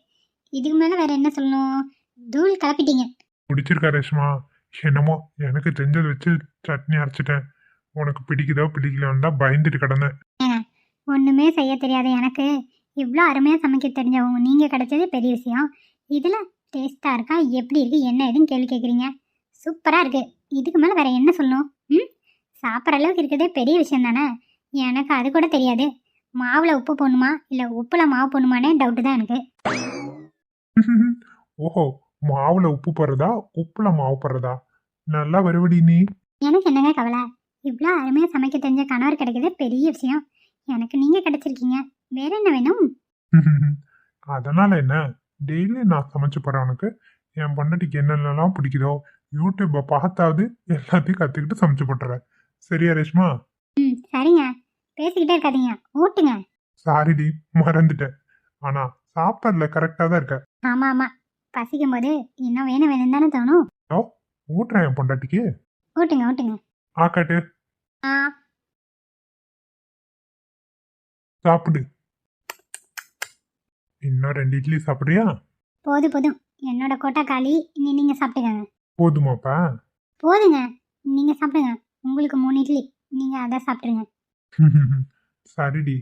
இதுக்கு மேலே வேற என்ன சொல்லணும்? தூள் கலப்பிட்டீங்க. பிடிச்சிருக்கா ரேஷ்மா? என்னமோ எனக்கு தெரிஞ்சதை வச்சு சட்னி அரைச்சிட்டேன். உனக்கு பிடிக்குதோ பிடிக்கலன்னு தான் பயந்துட்டு கிடந்தேன். ஒன்றுமே செய்ய தெரியாத எனக்கு இவ்வளோ அருமையாக சமைக்க தெரிஞ்சவங்க நீங்கள் கிடைச்சது பெரிய விஷயம். இதில் டேஸ்ட்டாக இருக்கா, எப்படி இருக்கு, என்ன ஏதுன்னு கேள்வி கேட்குறீங்க. சூப்பராக இருக்கு. இதுக்கு மேலே வேற என்ன சொல்லணும்? சாப்பிட்ற அளவுக்கு இருக்கிறதே பெரிய விஷயம் தானே. எனக்கு அது கூட தெரியாது. மாவில் உப்பு போடணுமா இல்லை உப்பில் மாவு போடணுமானே டவுட்டு தான் எனக்கு. ஓஹோ, மாவுல உப்பு போடுறதா உப்புல மாவு போடுறதா? நல்லா வருவடி நீ. எனக்கு என்னங்க கவலை? இவ்வளோ அருமையாக சமைக்க தெரிஞ்ச கணவர் கிடைக்கிறதே பெரிய விஷயம். எனக்கு நீங்கள் கிடைச்சிருக்கீங்க. வேற என்ன வேணும்? அதனால என்ன, டெய்லி நான் சமைச்சு போறேன் உனக்கு. என் பொண்டாட்டிக்கு என்னென்னலாம் பிடிக்குதோ யூடியூப்பை பார்த்தாவது எல்லாத்தையும் கத்துக்கிட்டு சமைச்சு போட்டுறேன். சரியா ரேஷ்மா? சரிங்க, பேசிக்கிட்டே இருக்காதீங்க, ஊட்டுங்க. சாரிடி, மறந்துட்டேன். ஆனா சாப்பாடுல கரெக்டா தான் இருக்க. ஆமாம் ஆமாம், பசிக்கும் போது இன்னும் வேணும் வேணும் தானே தோணும். ஓ, ஊட்டுறேன் என் பொண்டாட்டிக்கு. ஊட்டுங்க ஊட்டுங்க. ஆக்காட்டு ஆ சாப்பிடு. இன்னும் 2 இட்லி சாப்பிடுறியா? போதும் போதும், என்னோட கோட்டா காலி. இனி நீங்கள் சாப்பிட்டுக்கங்க. போதுமாப்பா? போதுங்க, நீங்கள் சாப்பிடுங்க. உங்களுக்கு 3 இட்லி, நீங்கள் அதை சாப்பிட்ருங்க. சரிடி.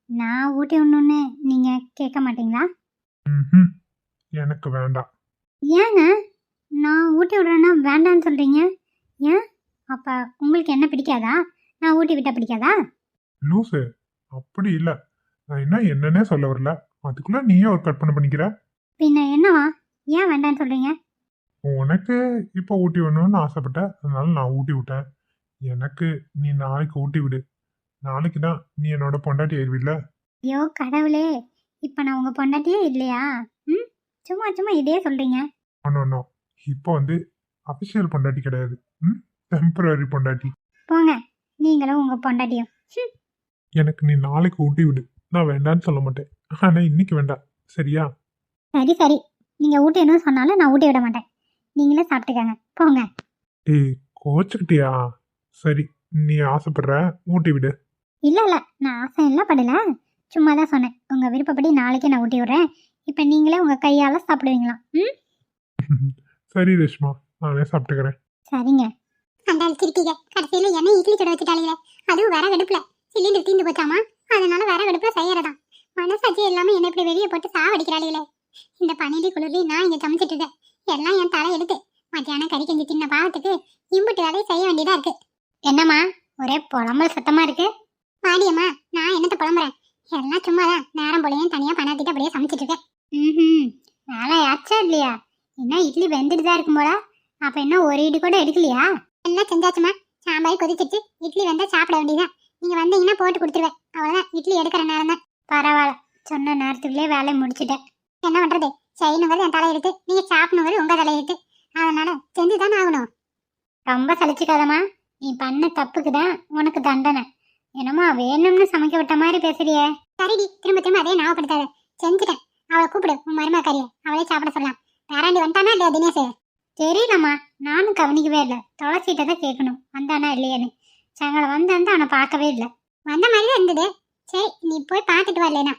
நான் ஊட்டி விடணுன்னு நீங்கள் கேட்க மாட்டீங்களா? ம்ஹும். எனக்கு வேண்டாம். ஏங்க நான் ஊட்டி விடுறேன்னா வேண்டான்னு சொல்கிறீங்க? ஏன், அப்போ உங்களுக்கு என்ன பிடிக்காதா? நான் ஊட்டி விட்டால் பிடிக்காதா? லூசு, அப்படி இல்ல. நான் என்ன என்னன்னே சொல்ல வரல. அதுக்குள்ள நீயே ஒரு கற்பனை பண்ணிக்கிற. பின்ன என்னவா? ஏன் வேண்டான்னு சொல்கிறீங்க? உனக்கு இப்போ ஊட்டி விடணும்னு ஆசைப்பட்ட, அதனால நான் ஊட்டி விட்டேன். எனக்கு நீ நாளைக்கு ஊட்டி விடு. நாளைக்கு தான் நீ என்னோட பொண்டாட்டி ஆயிருவில்ல. ஐயோ கடவுளே, இப்போ நான் உங்கள் பொண்டாட்டியே இல்லையா? சும்மா சும்மா இதே சொல்கிறீங்க. ஒன்னொன்னோ இப்போ வந்து அபிஷியல் பொண்டாட்டி கிடையாது. டெம்பரரி பொண்டாட்டி. போங்க, நீங்களும் உங்கள் பொண்டாட்டியும். எனக்கு நீ நாளைக்கு ஊட்டி விடு. நான் வேண்டான்னு சொல்ல மாட்டேன். ஆனா இன்னைக்கு வேண்டாம், சரியா? சரி சரி, நீங்கள் ஊட்டியணும் சொன்னாலும் நான் ஊட்டி விட மாட்டேன். நீங்களே சாப்பிட்டுக்கங்க, போங்க. ஏய், கோச்சுக்கிட்டியா? சரி, நீ ஆசைப்படுற, ஊட்டி விடு. இல்லை இல்லை, நான் ஆசை எல்லாம் படலை, சும்மா தான் சொன்னேன். உங்கள் விருப்பப்படி நாளைக்கு நான் ஊட்டி விட்றேன். இப்போ நீங்களே உங்கள் கையால் சாப்பிடுவீங்களா? சரி ரேஷ்மா, நானே சாப்பிட்டுக்கிறேன். சரிங்க. அந்த அழிச்சிருக்கீங்க கடைசியில் என்ன இட்லி கடை வச்சுட்டாளுங்க. அதுவும் வேற கடுப்புல சிலிண்டர் தீந்து போச்சாமா, அதனால வேற கடுப்புல செய்யறதான். மனசாட்சி எல்லாமே என்ன இப்படி வெளியே போட்டு சாவடிக்கிறாளுங்களே. இந்த பனிலி குளிர்லி நான் இங்கே சமைச்சிட்டு இருக்கேன். எல்லாம் என் தலை எடுத்து மத்தியானம் கறி கஞ்சி தின்ன பாவத்துக்கு இம்புட்டு வேலையை செய்ய வேண்டியதா இருக்கு. என்னம்மா ஒரே புலம்பல் சத்தமா இருக்கு? மாடியம்மா, நான் என்னத்த புலம்புறேன்? எல்லாம் சும்மாதான் நேரம் போலையும் தனியா பண்ணாத்திட்டு அப்படியே சமைச்சிட்டு இருக்கேன். வேலை ஆச்சா இல்லையா? இன்னும் இட்லி வெந்துட்டு தான் இருக்கும் போல. அப்ப என்ன ஒரு இடி கூட எடுக்கலையா? எல்லாம் செஞ்சாச்சுமா, சாம்பார் கொதிச்சிட்டு இட்லி வந்தா சாப்பிட வேண்டியதான். நீங்க வந்தீங்கன்னா போட்டு கொடுத்துருவேன், அவ்வளவுதான். இட்லி எடுக்கிற நேரம் தான். பரவாயில்ல, சொன்ன நேரத்துக்குள்ளே வேலையை முடிச்சுட்டேன். என்ன பண்றது, செய்யணுங்கிறது என் தலையெடுத்து, நீங்க சாப்பிடணுங்கிறது உங்க தலையெடுத்து. அதனால செஞ்சுதானே ஆகணும். ரொம்ப சலிச்சுக்காதம்மா, நீ பண்ண தப்புக்கு தான் உனக்கு தண்டனை. என்னமோ வேணும்னு சமைக்க விட்ட மாதிரி பேசுறியே. சரிடி, திரும்ப திரும்ப அதே ஞாபகப்படுத்தாத. செஞ்சுட்டேன், அவளை கூப்பிடு, உன் மருமக்காரிய, அவளே சாப்பிட சொல்லலாம். பேராண்டி வந்துட்டானா இல்லையா தினேஷ்? தெரியலம்மா, நானும் கவனிக்கவே இல்லை. துளசிட்ட தான் கேட்கணும் வந்தானா இல்லையான்னு. சங்கலை வந்தான்னு அவனை பார்க்கவே இல்லை. வந்த மாதிரி தான் இருந்தது. சரி, நீ போய் பார்த்துட்டு வரலனா.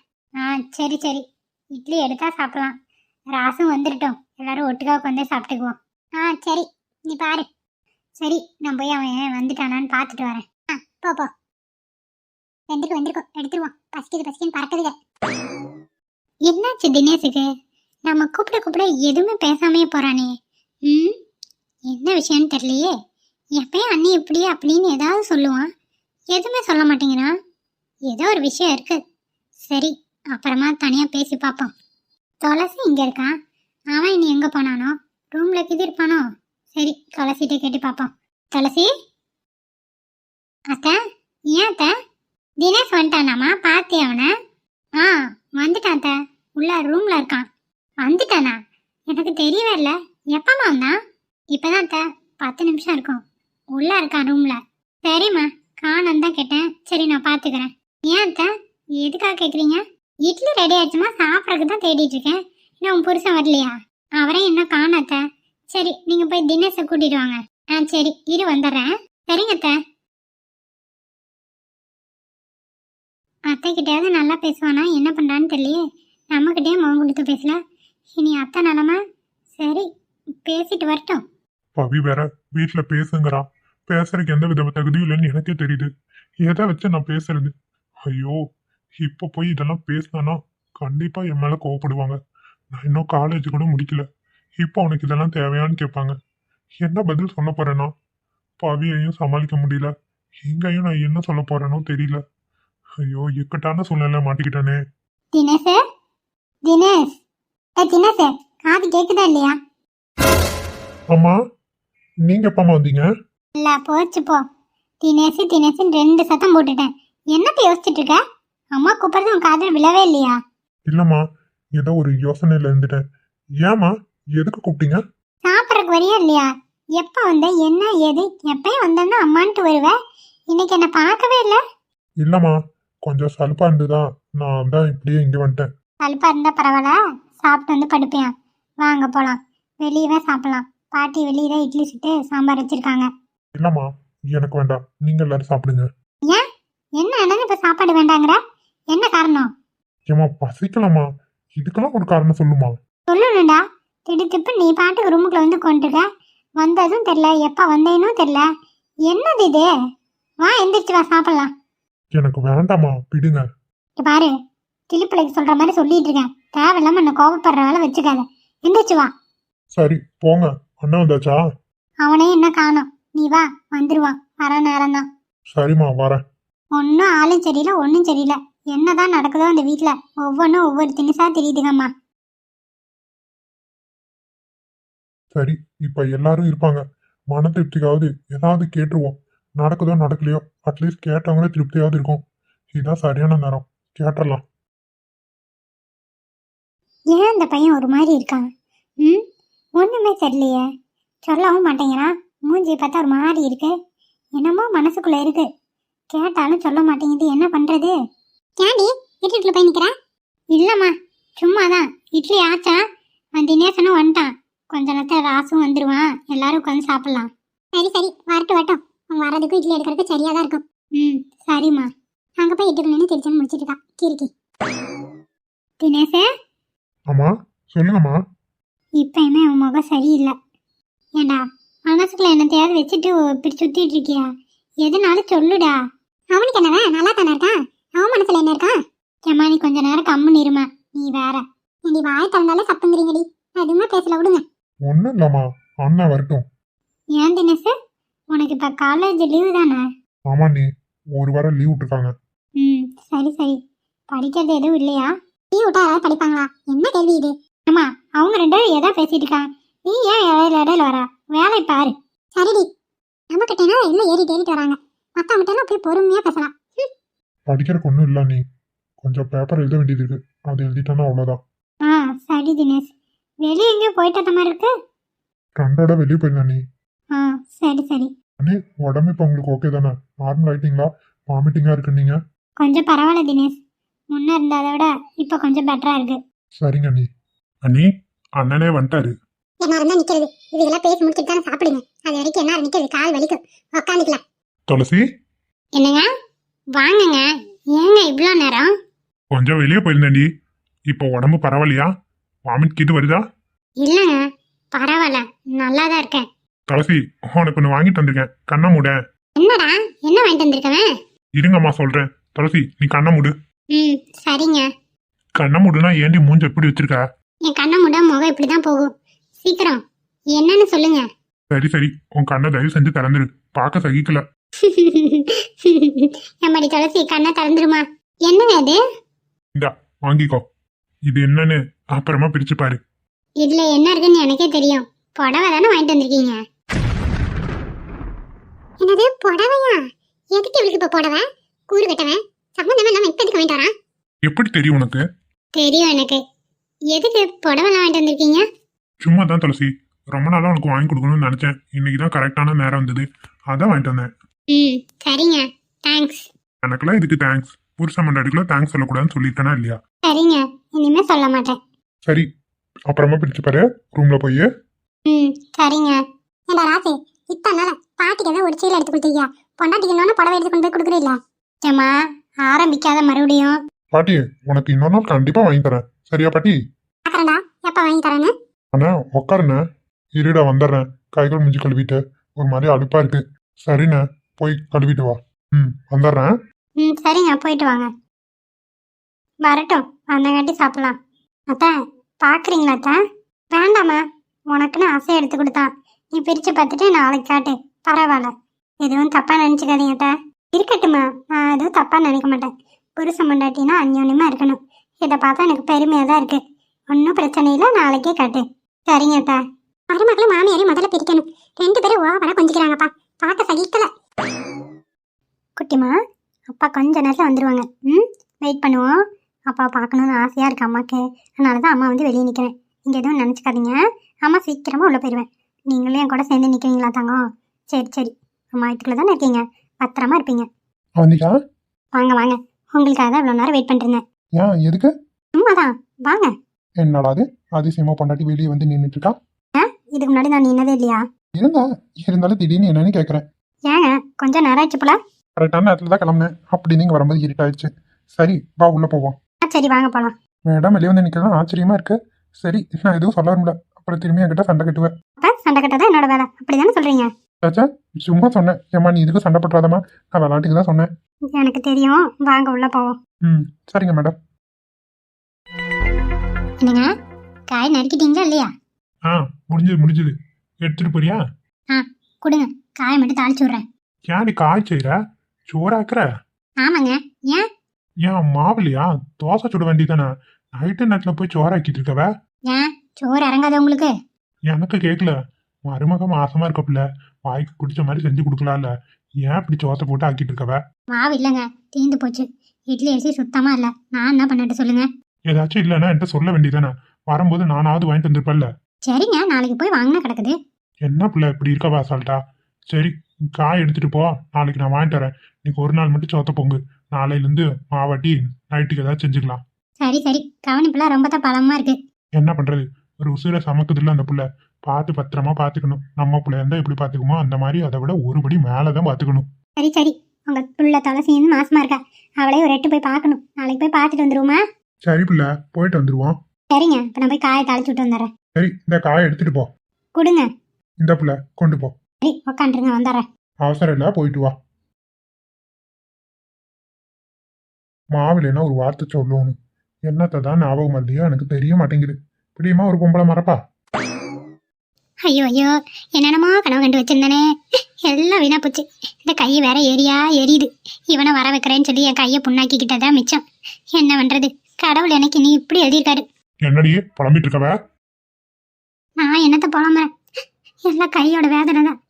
சரி சரி, இட்லி எடுத்தா சாப்பிடலாம். ராசும் வந்துட்டோம், எல்லாரும் ஒட்டுக்கா உட்காந்தே சாப்பிட்டுக்குவோம். சரி, நீ பாரு. சரி, நான் போய் அவன் வந்துட்டானான்னு பார்த்துட்டு வரேன். போ வெந்திருக்கும் எடுத்துருவோம். பசிக்குன்னு பறக்குதுங்க. என்னாச்சு தினேஷுக்கு? நம்ம கூப்பிட எதுவுமே பேசாமையே போறானே. என்ன விஷயம்னு தெரியலையே. எப்பயும் அண்ணி இப்படி அப்படின்னு ஏதாவது சொல்லுவான், எதுவுமே சொல்ல மாட்டேங்கிறான். ஏதோ ஒரு விஷயம் இருக்கு. சரி, அப்புறமா தனியா பேசி பார்ப்போம். துளசி இங்க இருக்கான், அவன் இனி எங்க போனானோ? ரூம்ல கிது இருப்பானோ? சரி, துளசிட்ட கேட்டு பார்ப்போம். துளசி அத்தை, ஏன் அத்தை? தினேஷ் வந்துட்டானாமா? பார்த்து அவனை? ஆ, வந்துட்டான் அத்தை. உள்ள ரூம்ல இருக்கான். வந்துட்டானா? எனக்கு தெரியவே இல்லை. எப்பமா வந்தான்? இப்பதான் அத்தை, 10 நிமிஷம் இருக்கும். உள்ள இருக்கான் ரூம்ல. சரிம்மா, காணம் தான் கேட்டேன். சரி, நான் பாத்துக்கிறேன். ஏன் அத்தை, எதுக்காக கேக்குறீங்க? இட்லி ரெடி ஆயிடுச்சுமா, சாப்பிட்றதுக்கு தான் தேடிட்டு இருக்கேன். இன்னும் உன் புருஷன் வரலையா? அவரே இன்னும் காணோம் அத்தை. சரி, நீங்க போய் தினேஷை கூட்டிட்டு வாங்க. ஆ சரி, இரு வந்துடுறேன். சரிங்க அத்தை. அத்தை கிட்டயாவது நல்லா பேசுவானா? என்ன பண்றான்னு தெரியலையே. நம்மகிட்டயே முகம் கொடுத்து பேசல. இனி அத்தை நிலமை. சரி, பேசிட்டு வரட்டும். பவி வேற வீட்டுல பேசுங்கிறா. பேசுறதுக்கு எந்த வித தகுதியும் இல்லைன்னு எனக்கே தெரியுது. எதை வச்சு நான் பேசுறது? ஐயோ, இப்ப போய் இதெல்லாம் பேசினானா கண்டிப்பா என் மேல கோவப்படுவாங்க. நான் இன்னும் காலேஜ் கூட முடிக்கல. இப்போ உனக்கு இதெல்லாம் தேவையான்னு கேட்பாங்க. என்ன பதில் சொல்ல போறேன்னா? பவியையும் சமாளிக்க முடியல. எங்கேயும் நான் என்ன சொல்ல போறேனோ தெரியல. ஐயோ, இக்கட்டான சூழ்நிலை மாட்டிக்கிட்டானே. தினேஷ், தினேஷ், தினேஷ், காது கேக்குதா இல்லையா? அம்மா, நீங்க எப்பமா வந்தீங்க? இல்ல, போச்சு போ. தினேஷ் தினேஷ்னு 2 சத்தம் போட்டுட்டேன். என்னத்த யோசிச்சுட்டு இருக்க? அம்மா கூப்பிடுறது உன் காதுல விழவே இல்லையா? இல்லம்மா, ஏதோ ஒரு யோசனையில இருந்துட்டேன். ஏமா, எதுக்கு கூப்பிட்டீங்க? சாப்பிட்றதுக்கு வரியா இல்லையா? எப்ப வந்த, என்ன ஏது? எப்பயும் வந்தேன்னா அம்மான்ட்டு வருவ. இன்னைக்கு என்ன பார்க்கவே இல்லை. இல்லம்மா, கொஞ்சம் சலுப்பா இருந்ததா, நான் தான் இப்படியே இங்க வந்துட்டேன். கழுப்பா இருந்தா பரவாயில்ல, சாப்பிட்டு வந்து படுப்பியா? வாங்க போலாம், வெளியவே சாப்பிடலாம். பாட்டி வெளியே இட்லி சுட்டு சாம்பார் வச்சிருக்காங்க. இல்லம்மா, எனக்கு வேண்டாம். நீங்க எல்லாரும் சாப்பிடுங்க. ஏன், என்ன அண்ணன் இப்ப சாப்பாடு வேண்டாங்கிற? என்ன காரணம்? ஏமா, பசிக்கலாமா? இதுக்கெல்லாம் ஒரு காரணம் சொல்லுமா? சொல்லணும்டா. திடுத்திப்பு நீ பாட்டுக்கு ரூமுக்குள்ள வந்து கொண்டுருக்க. வந்ததும் தெரியல, எப்ப வந்தேனும் தெரியல. என்னது இது? வா, எந்திரிச்சு வா, சாப்பிடலாம். எனக்கு வேண்டாமா, பிடுங்க. இங்க பாரு, கிளிப்பிள்ளைக்கு சொல்ற மாதிரி சொல்லிட்டு இருக்கேன். தேவையில்லாம என்ன கோபப்படுற வேலை வச்சுக்காத. எந்திரிச்சு வா. சரி போங்க. அண்ணா வந்தாச்சா? அவனே என்ன காணோம். நீ வா, வந்துருவான். வர நேரம் தான். சரிம்மா, வரேன். ஒன்னும் ஆளும் சரியில்லை, ஒன்னும் சரியில்லை. என்னதான் நடக்குதோ அந்த வீட்டுல, ஒவ்வொன்றும் ஒவ்வொரு திணிசா தெரியுதுங்கம்மா. சரி, இப்ப எல்லாரும் இருப்பாங்க. மன திருப்திக்காவது ஏதாவது கேட்டுருவோம். நடக்குதோ நடக்கலையோ, அட்லீஸ்ட் கேட்டவங்களே திருப்தியாவது இருக்கும். இதுதான் சரியான நேரம். கேட்டுடலாம். ஏன் அந்த பையன் ஒரு மாதிரி இருக்கான்? ஒண்ணுமே தெரியலையே. சொல்லவும் மாட்டேங்கிறான். மூஞ்சி பார்த்தா ஒரு மாதிரி இருக்கு. என்னமோ மனசுக்குள்ள இருக்கு. கேட்டாலும் சொல்ல மாட்டேங்குது. என்ன பண்றது? கேண்டி, வீட்டுக்குள்ள போய் நிக்கிறா? இல்லம்மா, சும்மாதான். இட்லி ஆச்சா? தினேசனும் வந்துட்டான். கொஞ்ச நேரத்தில் ராசும் வந்துருவான். எல்லாரும் உட்காந்து சாப்பிடலாம். சரி சரி, வரட்டும் வரட்டும். அவன் வரதுக்கும் இட்லி எடுக்கிறதுக்கு சரியா தான் இருக்கும். சரிம்மா. அங்க போய் இட்டுக்கு நின்று திருச்சன் முடிச்சிட்டு இருக்கா கிறுக்கி. தினேசே. ஆமா, சொல்லுங்கம்மா. இப்பயுமே உன் முகம் சரியில்லை. ஏண்டா, மனசுக்குள்ள என்னத்தையாவது வச்சுட்டு இப்படி சுத்திட்டு இருக்கியா? எதுனாலும் சொல்லுடா. அவனுக்கு என்னவா, நல்லா தானே இருக்கான். அவன் மனசுல என்ன இருக்கா? ஏமா, நீ கொஞ்ச நேரம் கம்முன்னு இருமா. நீ வேற. நீ வாய் திறந்தாலே சத்தங்கிறீங்கடி. எதுவுமே பேசல, விடுங்க. ஒன்றும் இல்லம்மா, அண்ணா வரட்டும். ஏன் தினேஷ், உனக்கு இப்ப காலேஜ் லீவு தானே? ஆமா, நீ ஒரு வாரம் லீவ் விட்டுருக்காங்க. சரி சரி. படிக்கிறது எதுவும் இல்லையா? லீவ் விட்டா யாராவது படிப்பாங்களா? என்ன கேள்வி இது? ஆமா, அவங்க 2 பேரும் ஏதோ பேசிட்டு இருக்காங்க. நீ ஏன் இடையில வர? வேலை பாரு. சரிடி. நம்ம கிட்டனா எல்லாம் ஏறிட்டு வராங்க. மத்தவங்க கிட்ட போய் பொறுமையா பேசலாம். படிக்கிறதுக்கு ஒன்றும் இல்லை. நீ கொஞ்சம் பேப்பர் எழுத வேண்டியது இருக்கு. அது எழுதிட்டானா அவ்வளோதான். சரி தினேஷ். வெளியே எங்கேயும் போயிட்ட மாதிரி இருக்கு. ஃப்ரெண்டோட வெளியே போயிருந்தா நீ. சரி சரி. அண்ணே, உடம்பு இப்போ உங்களுக்கு ஓகே தானே? நார்மல் ஆயிட்டீங்களா? வாமிட்டிங்காக இருக்கு நீங்க? கொஞ்சம் பரவாயில்ல தினேஷ். முன்ன இருந்ததை விட இப்போ கொஞ்சம் பெட்டரா இருக்கு. சரிங்க அண்ணி. அண்ணி, அண்ணனே வந்துட்டாரு. என்ன இருந்தா நிக்கிறது? இதுக்கெல்லாம் பேசி முடிச்சுட்டு தானே சாப்பிடுங்க. அது வரைக்கும் என்ன நிக்கிறது? கால் வலிக்கும், உட்காந்துக்கலாம். துளசி, என்னங்க? வாங்குங்க. ஏங்க இவ்வளோ நேரம்? கொஞ்சம் வெளியே போயிருந்தேன்டி. இப்போ உடம்பு பரவாயில்லையா? வாமிட் கீது வருதா? இல்லைங்க, பரவாயில்ல, நல்லா தான் இருக்கேன். துளசி, உனக்கு ஒன்று வாங்கிட்டு வந்திருக்கேன். கண்ணை மூட. என்னடா, என்ன வாங்கிட்டு வந்திருக்கவன்? இருங்கம்மா சொல்றேன். துளசி, நீ கண்ணை மூடு. சரிங்க. கண்ணை மூடுனா ஏண்டி மூஞ்ச எப்படி வச்சிருக்க? என் கண்ணை மூட முகம் இப்படிதான் போகும். சீக்கிரம் என்னன்னு சொல்லுங்க. சரி சரி, உன் கண்ணை தயவு செஞ்சு திறந்துரு. பார்க்க சகிக்கல. நம்மடி துளசி, கண்ணை திறந்துருமா? என்னங்க அது? இந்தா, வாங்கிக்கோ. இது என்னன்னு அப்புறமா பிரிச்சு பாரு. இதுல என்ன இருக்குன்னு எனக்கே தெரியும். புடவை தானே வாங்கிட்டு வந்திருக்கீங்க. என்னது புடவையா? எதுக்கு இவளுக்கு இப்ப புடவை? கூறு கட்டவன் சம்மந்தமே இல்லாம இப்ப எதுக்கு வாங்கிட்டு வரான்? எப்படி தெரியும் உனக்கு? தெரியும் எனக்கு. எதுக்கு புடவைலாம் வாங்கிட்டு வந்திருக்கீங்க? சும்மா தான் துளசி, ரொம்ப நாளா உனக்கு வாங்கி கொடுக்கணும்னு நினைச்சேன். இன்னைக்கு தான் கரெக்டான நேரம் வந்தது, அதான் வாங்கிட்டு வந்தேன். ம் சரிங்க, தேங்க்ஸ். எனக்கெல்லாம் இதுக்கு தேங்க்ஸ். புருஷன் மண்டாடிக்குள்ள தேங்க்ஸ் சொல்லக்கூடாதுன்னு சொல்லியிருக்கேனா இல்லையா? சரிங்க, இனிமே சொல்ல மாட்டேன். சரி, அப்புறமா பிரிச்சு பாரு ரூம்ல போய். ம் சரிங்க. ஏண்டா ராசி, இத்தனை நாள் பாட்டிக்கு ஏதாவது ஒரு சீலை எடுத்து கொடுத்தீங்க, பொண்டாட்டிக்கு இன்னொன்று புடவை எடுத்து கொண்டு போய் கொடுக்குறீங்களா? ஏம்மா ஆரம்பிக்காத மறுபடியும். பாட்டி, உனக்கு இன்னொரு நாள் கண்டிப்பா வாங்கி தரேன், சரியா பாட்டி? பார்க்குறேன்டா, எப்போ வாங்கி தரேன்னு. அண்ணா உக்காருண்ணே. இருடா வந்துடுறேன். கைகள் முடிஞ்சு கழுவிட்டு ஒரு மாதிரி அலுப்பா இருக்கு. சரிண்ணே, போய் கழுவிட்டு வா. ம் வந்துடுறேன். ம் சரிங்க, போயிட்டு வாங்க. வரட்டும், வந்தங்காட்டி சாப்பிடலாம். அத்தை பார்க்குறீங்களா அத்தை? வேண்டாம்மா, உனக்குன்னு ஆசை எடுத்து கொடுத்தான். நீ பிரித்து பார்த்துட்டு நாளைக்கு காட்டு, பரவாயில்ல. எதுவும் தப்பாக நினச்சிக்காதீங்க அத்தை. இருக்கட்டுமா, நான் எதுவும் தப்பாக நினைக்க மாட்டேன். புருஷன் பொண்டாட்டினா அந்யோன்யமாக இருக்கணும். இதை பார்த்தா எனக்கு பெருமையாக தான் இருக்குது. ஒன்றும் பிரச்சனை இல்லை, நாளைக்கே காட்டு. சரிங்க அத்தை. மருமகளும் மாமியாரையும் முதல்ல பிரிக்கணும். 2 பேரும் ஓவராக கொஞ்சிக்கிறாங்கப்பா, பார்க்க சகிக்கல. குட்டிமா, அப்பா கொஞ்ச நேரத்தில் வந்துடுவாங்க. ம் வெயிட் பண்ணுவோம். அப்பா பார்க்கணுன்னு ஆசையாக இருக்கு அம்மாவுக்கு, அதனால தான் அம்மா வந்து வெளியே நிற்கிறேன். நீங்கள் எதுவும் நினச்சிக்காதீங்க, அம்மா சீக்கிரமாக உள்ளே போயிடுவேன். நீங்களும் என் கூட சேர்ந்து நிற்கிறீங்களா தங்கம்? சரி சரி, அம்மா வீட்டுக்குள்ளே தானே இருக்கீங்க, பத்திரமா இருப்பீங்க. அவனிக்கா? வாங்க வாங்க, உங்களுக்காக தான் இவ்வளோ நேரம் வெயிட் பண்ணிட்டு இருந்தேன். ஏன் எதுக்கு? சும்மா தான் வாங்க. என்னடா அது அதிசயமா பொண்டாட்டி வெளியே வந்து நின்றுட்டு இருக்கா? இதுக்கு முன்னாடி நான் நின்னதே இல்லையா? இருந்தாலும் திடீர்னு என்னன்னு கேட்குறேன். ஏங்க கொஞ்சம் நேரம் ஆயிடுச்சு போல. கரெக்டான நேரத்தில் தான் கிளம்புனேன், அப்படி நீங்கள் வரும்போது இருட்டாயிடுச்சு. சரி வா உள்ள போவோம். சரி வாங்க போகலாம். மேடம் வெளியே வந்து நிற்கலாம் ஆச்சரியமா இருக்கு. சரி, நான் எதுவும் சொல்ல முடியல, அப்புறம் திரும்பி என்கிட்ட சண்டை கட்டுவேன். அப்போ சண்டை கட்டதான் என்னோட வேலை, அப்படி தானே சொல்கிறீங்க? சாச்சா சும்மா சொன்னேன். ஏம்மா நீ இதுக்கு சண்டை பட்டுறாதம்மா, நான் விளாட்டுக்கு தான் சொன்னேன். எனக்கு தெரியும், வாங்க உள்ளே போவோம். ம் சரிங்க மேடம். என்னங்க, காய் நறுக்கிட்டீங்களா இல்லையா? ஆ முடிஞ்சது. எடுத்துட்டு போறியா? கொடுங்க, காய் மட்டும் தாளிச்சு விட்றேன். ஏன் நீ காய் செய்யற? சோறாக்குற? ஆமாங்க. ஏன்? ஏன் மாவுலையா? தோசை சுட வேண்டியதானே? நைட்டு நேரத்தில் போய் சோறாக்கிட்டு இருக்கவ? ஏன் சோறு இறங்காத உங்களுக்கு? எனக்கு கேட்கல. மருமக மாசமா இருக்க பிள்ளை, வாய்க்கு குடிச்ச மாதிரி செஞ்சு கொடுக்கலாம்ல, ஏன் இப்படி சோத்தை போட்டு ஆக்கிட்டு இருக்கவ? மாவு இல்லைங்க, தீந்து போச்சு. இட்லி அரிசி சுத்தமாக இல்லை, நான் என்ன பண்ணட்டு சொல்லுங்க. ஏதாச்சும் இல்லைன்னா என்கிட்ட சொல்ல வேண்டியதானே? வரும்போது நானாவது வாங்கிட்டு வந்திருப்பேன்ல. சரிங்க, நாளைக்கு போய் வாங்கினா கிடக்குது. என்ன பிள்ளை இப்படி இருக்கவா சால்ட்டா? சரி காய் எடுத்துட்டு போ, நாளைக்கு நான் வாங்கிட்டு வரேன். இன்னைக்கு ஒரு நாள் மட்டும் சோத்த பொங்கு, நாளையிலேருந்து மாவாட்டி நைட்டுக்கு ஏதாச்சும் செஞ்சுக்கலாம். சரி சரி, கவனிப்புலாம் ரொம்ப தான் பலமாக இருக்கு. என்ன பண்றது, ஒரு உசுரை சமக்குதுல்ல அந்த புள்ள, பார்த்து பத்திரமா பார்த்துக்கணும். நம்ம பிள்ளை இருந்தா எப்படி பார்த்துக்குமோ அந்த மாதிரி அதை விட ஒருபடி மேலதான் பார்த்துக்கணும். சரி சரி, உங்க புள்ள துளசின்னு மாசமா இருக்கா, அவளே ஒரு எட்டு போய் பார்க்கணும். நாளைக்கு போய் பார்த்துட்டு வந்துருவோமா? சரி பிள்ளை, போயிட்டு வந்துருவோம். சரிங்க, இப்போ நான் போய் காயை தாளிச்சு விட்டு வந்துடுறேன். சரி, இந்த காயை எடுத்துட்டு போ. கொடுங்க. இந்த பிள்ளை கொண்டு போ. சரி உக்காண்டுருங்க, வந்துடுறேன். அவசரம் இல்லை, போயிட்டு வா. மாவில்லைன்னா ஒரு வார்த்தை சொல்லணும், என்னத்தை தான் ஞாபகம் இல்லையோ எனக்கு தெரிய மாட்டேங்குது. இப்படியுமா ஒரு பொம்பளை மறப்பா? ஐயோ ஐயோ, என்னென்னமோ கனவு கண்டு வச்சிருந்தானே, எல்லாம் வீணா போச்சு. இந்த கை வேற எரியுது. இவனை வர வைக்கிறேன்னு சொல்லி என் கையை புண்ணாக்கிக்கிட்டதான் மிச்சம். என்ன பண்றது, கடவுள் எனக்கு நீ இப்படி எழுதியிருக்காரு. என்னடி புலம்பிட்டு இருக்கவ? நான் என்னத்த புலம்புறேன், எல்லாம் கையோட வேதனை தான்,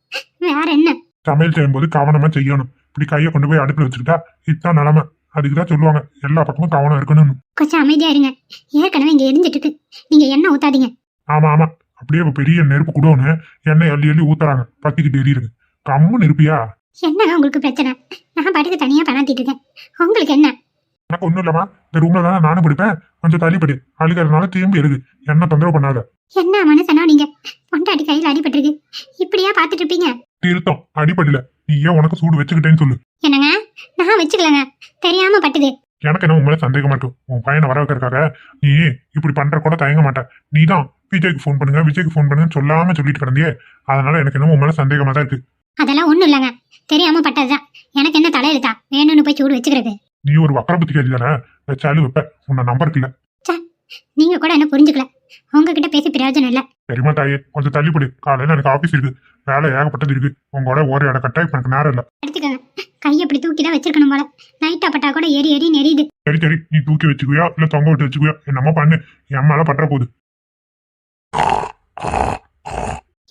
வேற என்ன. சமையல் செய்யும்போது கவனமா செய்யணும். இப்படி கையை கொண்டு போய் அடுப்புல வச்சுக்கிட்டா இதுதான் நிலைமை. அதுக்குதான் சொல்லுவாங்க எல்லா பக்கமும் கவனம் இருக்கணும்னு. கொஞ்சம் அமைதியா இருங்க, ஏற்கனவே இங்க எரிஞ்சிட்டு இருக்கு, நீங்க எண்ணெய் ஊத்தாதீங்க. ஆமா அப்படியே பெரிய நெருப்பு கூடன்னு எண்ணெய் அள்ளி ஊத்துறாங்க, பத்திக்கிட்டு எரியுது. கம்முன்னு இருப்பியா? என்ன உங்களுக்கு பிரச்சனை? நான் பாட்டுக்கு தனியா பண்ணாத்திட்டு இருக்கேன், உங்களுக்கு என்ன? எனக்கு ஒண்ணும் இல்லம்மா, இந்த ரூம்ல தானே நானும் பிடிப்பேன், கொஞ்சம் தள்ளிப்படி. அழுகிறதுனால திரும்பி எருது, என்ன தொந்தரவு பண்ணாத. என்ன மனுஷனா நீங்க, பொண்டாட்டி கையில அடிபட்டிருக்கு, இப்படியா பாத்துட்டு இருப்பீங்க? திருத்தம் அடிப்படல, நீ ஏன் உனக்கு சூடு வச்சுக்கிட்டேன்னு சொல்லு. என்னங்க, நான் வச்சுக்கலங்க, தெரியாம பட்டுது. எனக்கு என்ன உன் மேல சந்தேகமா இருக்கு. உன் பையனை வர வைக்கிறதுக்காக நீ இப்படி பண்ற கூட தயங்க மாட்டேன். நீ தான் விஜய்க்கு ஃபோன் பண்ணுங்கன்னு சொல்லாம சொல்லிட்டு கிடந்தியே, அதனால எனக்கு என்ன உன் மேல சந்தேகமா தான் இருக்கு. அதெல்லாம் ஒண்ணும் இல்லைங்க, தெரியாம பட்டதுதான். எனக்கு என்ன தலையெழுத்தா வேணும்னு போய் சூடு வச்சுக்கிறது? நீ ஒரு வக்கர புத்தி கேள்வி தானே, வச்சாலும் வைப்ப. உன்னை நம்பருக்கு இல்ல. நீங்க கூட என்ன புரிஞ்சுக்கல, உங்ககிட்ட பேசி பிரயோஜனம் இல்ல. தெரியுமா தாயே, கொஞ்சம் தள்ளிப்படி. காலையில எனக்கு ஆபீஸ் இருக்கு, வேலை ஏகப்பட்டது இருக்கு. உங்களோட ஒரு இட கட்டா இப்ப எனக்கு நேரம் இல்ல. எடுத்துக்கங்க, கையை அப்படி தூக்கிதான் வச்சிருக்கணும் போல. நைட்டா பட்டா கூட எரி நெறியுது. சரி நீ தூக்கி வச்சுக்குவியா இல்ல தொங்க விட்டு வச்சுக்குவியா, என்னமா பண்ணு, என் மேல பற்ற போகுது.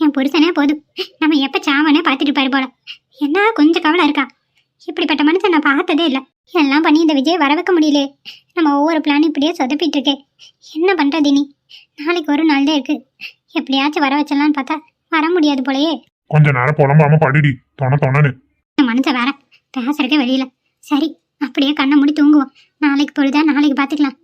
என் புருஷனே போதும், நம்ம எப்ப சாவனே பாத்துட்டு இருப்பாரு போல. என்ன கொஞ்சம் கவலை இருக்கா? இப்படிப்பட்ட மனுஷன் நான் பார்த்ததே இல்ல. எல்லாம் பண்ணி இந்த விஜய் வர வைக்க முடியலையே. நம்ம ஒவ்வொரு பிளானும் இப்படியே சொதப்பிட்டு இருக்கே. என்ன பண்ணுறது இனி? நாளைக்கு ஒரு நாள் தான் இருக்கு. எப்படியாச்சும் வர வச்சிடலான்னு பார்த்தா வர முடியாது போலயே. கொஞ்ச நேரம் புலம்பாம படிடி, தொணன்னு. என் மனசை வேற பேசுறதே வெளியில. சரி, அப்படியே கண்ணை மூடி தூங்குவோம். நாளைக்கு பொழுதா நாளைக்கு பார்த்துக்கலாம்.